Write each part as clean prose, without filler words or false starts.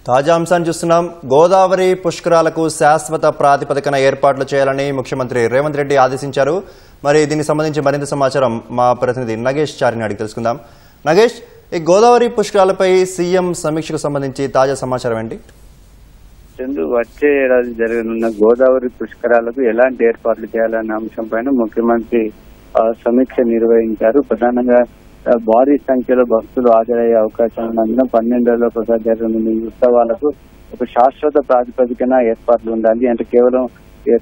తాజా అంశాన్ని చూస్తున్నాం. గోదావరి పుష్కరాలకు శాశ్వత ప్రాతిపదికన ఏర్పాట్లు చేయాలని ముఖ్యమంత్రి రేవంత్ రెడ్డి ఆదేశించారు. మరి దీనికి సంబంధించి మరింత సమాచారం మా ప్రతినిధి నగేష్ చారిని అడిగి తెలుసుకుందాం. నగేష్, ఈ గోదావరి పుష్కరాలపై సీఎం సమీక్షకు సంబంధించి తాజా సమాచారం ఏంటి? వచ్చే ఏడాది జరగనున్న గోదావరి పుష్కరాలకు ఎలాంటి ఏర్పాట్లు చేయాలన్న అంశం పైన ముఖ్యమంత్రి సమీక్ష నిర్వహించారు. ప్రధానంగా భారీ సంఖ్యలో భక్తులు హాజరయ్యే అవకాశం ఉన్నందున 12 రోజుల జరగనున్న ఈ ఉత్సవాలకు ఒక శాశ్వత ప్రాతిపదికన ఏర్పాట్లు ఉండాలి. అంటే కేవలం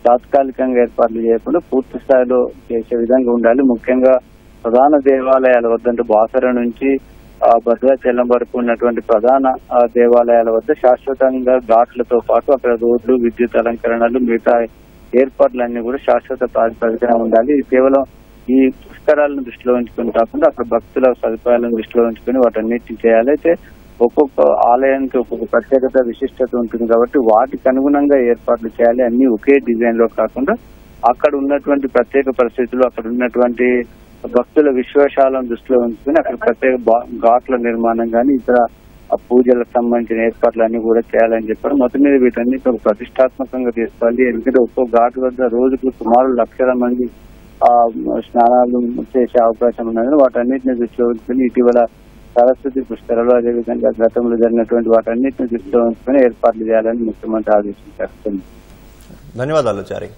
తాత్కాలికంగా ఏర్పాట్లు చేయకుండా పూర్తి స్థాయిలో చేసే విధంగా ఉండాలి. ముఖ్యంగా ప్రధాన దేవాలయాల వద్ద అంటే బాసర నుంచి భద్రాచలం వరకు ఉన్నటువంటి ప్రధాన దేవాలయాల వద్ద శాశ్వతంగా ఘాట్లతో పాటు అక్కడ రోడ్లు, విద్యుత్ అలంకరణలు, మిగతా ఏర్పాట్లన్నీ కూడా శాశ్వత ప్రాతిపదికన ఉండాలి. ఇది కేవలం ఈ పుష్కరాలను దృష్టిలో ఉంచుకుని కాకుండా అక్కడ భక్తుల సదుపాయాలను దృష్టిలో ఉంచుకుని వాటన్నిటిని చేయాలి. అయితే ఒక్కొక్క ఆలయానికి ఒక్కొక్క ప్రత్యేకత, విశిష్టత ఉంటుంది కాబట్టి వాటికి అనుగుణంగా ఏర్పాట్లు చేయాలి. అన్ని ఒకే డిజైన్ లో కాకుండా అక్కడ ఉన్నటువంటి ప్రత్యేక పరిస్థితులు, అక్కడ ఉన్నటువంటి భక్తుల విశ్వాసాలను దృష్టిలో ఉంచుకుని అక్కడ ప్రత్యేక ఘాట్ల నిర్మాణం కానీ ఇతర పూజలకు సంబంధించిన ఏర్పాట్లన్నీ కూడా చేయాలని చెప్పారు. మొత్తం మీద వీటన్నిటి ప్రతిష్టాత్మకంగా తీసుకోవాలి. ఎందుకంటే ఒక్కో ఘాట్ వద్ద రోజుకు సుమారు లక్షల మంది స్నానాలు చేసే అవకాశం ఉన్నదని వాటన్నిటిని దృష్టిలో ఉంచుకుని ఇటీవల సరస్వతి పుష్కరాలు, అదేవిధంగా గతంలో జరిగినటువంటి వాటన్నిటిని దృష్టిలో ఉంచుకుని ఏర్పాట్లు చేయాలని ముఖ్యమంత్రి ఆదేశించారు. ధన్యవాదాలు చారి.